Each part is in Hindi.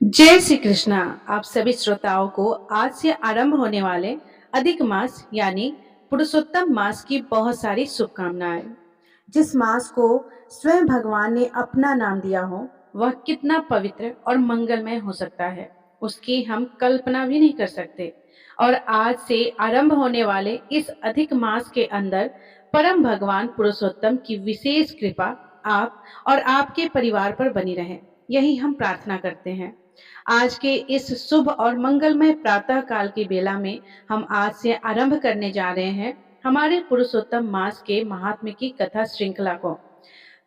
जय श्री कृष्णा। आप सभी श्रोताओं को आज से आरंभ होने वाले अधिक मास यानी पुरुषोत्तम मास की बहुत सारी शुभकामनाएं। जिस मास को स्वयं भगवान ने अपना नाम दिया हो वह कितना पवित्र और मंगलमय हो सकता है, उसकी हम कल्पना भी नहीं कर सकते। और आज से आरंभ होने वाले इस अधिक मास के अंदर परम भगवान पुरुषोत्तम की विशेष कृपा आप और आपके परिवार पर बनी रहे, यही हम प्रार्थना करते हैं। आज के इस शुभ और मंगलमय प्रातः काल की बेला में हम आज से आरंभ करने जा रहे हैं हमारे पुरुषोत्तम मास के महात्म्य की कथा श्रृंखला को।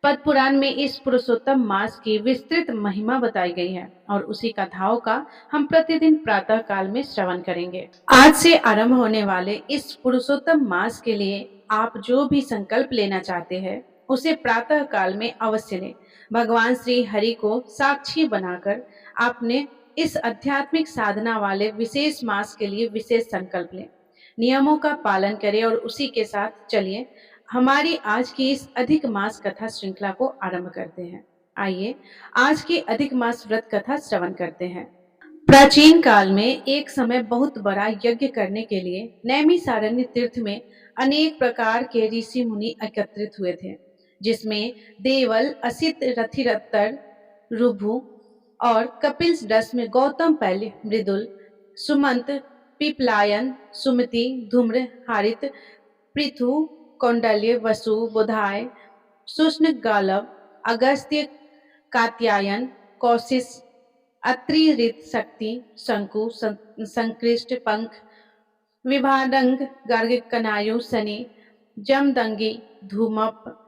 पद्म पुराण में इस पुरुषोत्तम मास की विस्तृत महिमा बताई गई है और उसी कथाओं का हम प्रतिदिन प्रातः काल में श्रवण करेंगे। आज से आरंभ होने वाले इस पुरुषोत्तम मास के लिए आप जो भी संकल्प लेना चाहते हैं उसे प्रातः काल में अवश्य लें। भगवान श्री हरि को साक्षी बनाकर आपने इस आध्यात्मिक साधना वाले विशेष मास के लिए विशेष संकल्प लें। नियमों का पालन करें और उसी के साथ चलिए हमारी आज की इस अधिक मास कथा श्रृंखला को आरंभ करते हैं। आइए आज की अधिक मास व्रत कथा श्रवण करते हैं। प्राचीन काल में एक समय बहुत बड़ा यज्ञ करने के लिए नैमिषारण्य तीर्थ में अनेक प्रकार के ऋषि मुनि एकत्रित हुए थे, जिसमें देवल, असित, रथिरत्तर, रुभु और कपिल दस में गौतम पहले, मृदुल, सुमंत, पिपलायन, सुमति, धूम्र, हारित, पृथु, कौंडल्य, वसु, बुधाय, शुष्ण, गालव, अगस्त्य, कात्यायन, कौशिश, अत्रि, ऋत, शक्ति, शंकु, संकृष्ट, पंख, विभाडंग, गर्ग, कनायु, शनि, जमदंगी, धूमप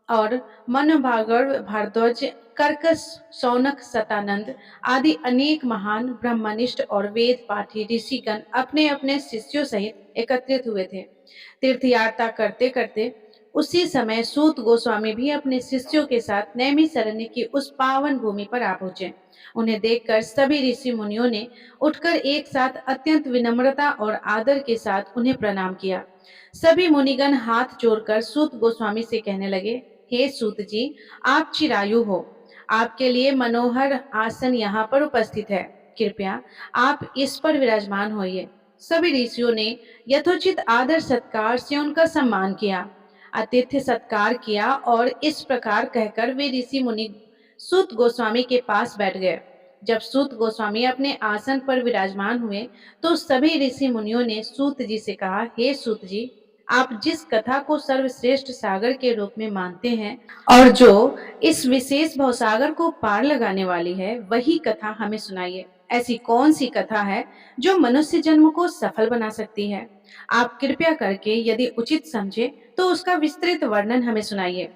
और मनभागर, भारद्वाज, कर्कश, शौनक, सतानंद आदि अनेक महान ब्रह्मनिष्ठ और वेद पाठी ऋषिगण अपने अपने शिष्यों सहित एकत्रित हुए थे। तीर्थ यात्रा करते करते उसी समय सूत गोस्वामी भी अपने शिष्यों के साथ नैमिषारण्य की उस पावन भूमि पर आ पहुंचे। उन्हें देखकर सभी ऋषि मुनियों ने उठकर एक साथ अत्यंत विनम्रता और आदर के साथ उन्हें प्रणाम किया। सभी मुनिगण हाथ जोड़कर सूत गोस्वामी से कहने लगे, हे सूत जी, आप चिरायु हो, आपके लिए मनोहर आसन यहाँ पर उपस्थित है, कृपया आप इस पर विराजमान होइए। सभी ऋषियों ने यथोचित आदर सत्कार से उनका सम्मान किया, आतिथ्य सत्कार किया और इस प्रकार कहकर वे ऋषि मुनि सूत गोस्वामी के पास बैठ गए। जब सूत गोस्वामी अपने आसन पर विराजमान हुए तो सभी ऋषि मुनियों ने सूत जी से कहा, हे सूत जी, आप जिस कथा को सर्वश्रेष्ठ सागर के रूप में मानते हैं और जो इस विशेष भवसागर को पार लगाने वाली है, वही कथा हमें सुनाइए। ऐसी कौन सी कथा है जो मनुष्य जन्म को सफल बना सकती है? आप कृपया करके यदि उचित समझे तो उसका विस्तृत वर्णन हमें सुनाइए।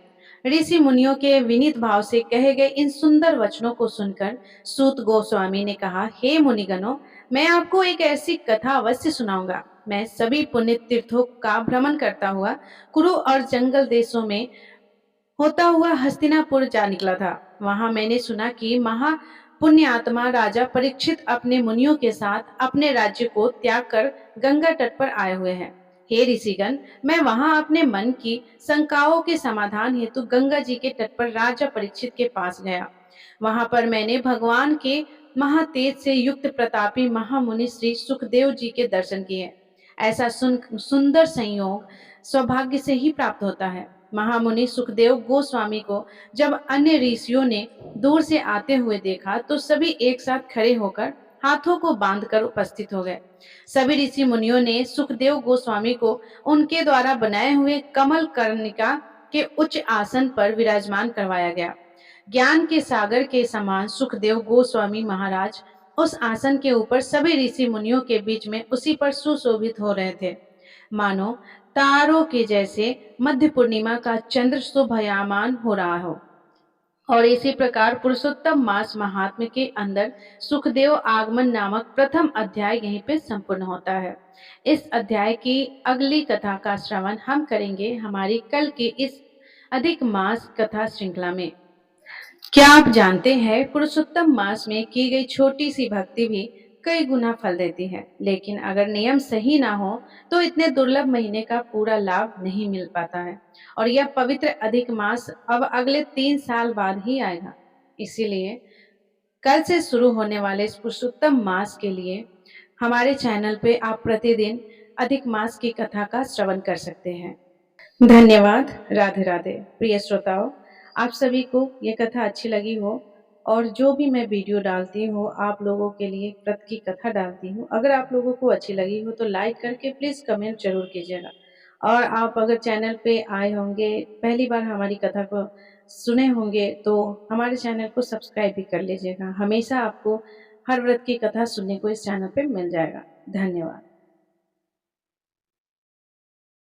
ऋषि मुनियों के विनीत भाव से कहे गए इन सुंदर वचनों को सुनकर सूत गोस्वामी ने कहा, हे मुनिगणों, मैं आपको एक ऐसी कथा अवश्य सुनाऊंगा। मैं सभी पुण्य तीर्थों का भ्रमण करता हुआ कुरु और जंगल देशों में होता हुआ हस्तिनापुर जा निकला था। वहां मैंने सुना कि महा पुण्य आत्मा राजा परीक्षित अपने मुनियों के साथ अपने राज्य को त्याग कर गंगा तट पर आए हुए हैं। हे ऋषिगण, मैं वहां अपने मन की शंकाओं के समाधान हेतु गंगा जी के तट पर राजा परीक्षित के पास गया। वहां पर मैंने भगवान के महातेज से युक्त प्रतापी महामुनि श्री सुखदेव जी के दर्शन किए। ऐसा सुंदर संयोग सौभाग्य से ही प्राप्त होता है। महामुनि सुखदेव गोस्वामी को जब अन्य ऋषियों ने दूर से आते हुए देखा तो सभी एक साथ खड़े होकर हाथों को बांधकर उपस्थित हो गए। सभी ऋषि मुनियों ने सुखदेव गोस्वामी को उनके द्वारा बनाए हुए कमल कर्णिका के उच्च आसन पर विराजमान करवाया गया। ज्ञान के सागर के समान सुखदेव गोस्वामी महाराज उस आसन के ऊपर सभी ऋषि मुनियों के बीच में उसी पर सुशोभित हो रहे थे, मानो तारों के जैसे मध्य पूर्णिमा का चंद्र शोभायमान हो रहा हो। और इसी प्रकार पुरुषोत्तम मास महात्म्य के अंदर सुखदेव आगमन नामक प्रथम अध्याय यहीं पे संपूर्ण होता है। इस अध्याय की अगली कथा का श्रवण हम करेंगे हमारी कल की इस अधिक मास कथा श्रृंखला में। क्या आप जानते हैं, पुरुषोत्तम मास में की गई छोटी सी भक्ति भी कई गुना फल देती है, लेकिन अगर नियम सही ना हो तो इतने दुर्लभ महीने का पूरा लाभ नहीं मिल पाता है। और यह पवित्र अधिक मास अब अगले 3 साल बाद ही आएगा। इसीलिए कल से शुरू होने वाले इस पुरुषोत्तम मास के लिए हमारे चैनल पे आप प्रतिदिन अधिक मास की कथा का श्रवण कर सकते हैं। धन्यवाद। राधे राधे। प्रिय श्रोताओं, आप सभी को ये कथा अच्छी लगी हो और जो भी मैं वीडियो डालती हूँ आप लोगों के लिए व्रत की कथा डालती हूँ, अगर आप लोगों को अच्छी लगी हो तो लाइक करके प्लीज कमेंट जरूर कीजिएगा। और आप अगर चैनल पे आए होंगे, पहली बार हमारी कथा को सुने होंगे, तो हमारे चैनल को सब्सक्राइब भी कर लीजिएगा। हमेशा आपको हर व्रत की कथा सुनने को इस चैनल पे मिल जाएगा। धन्यवाद।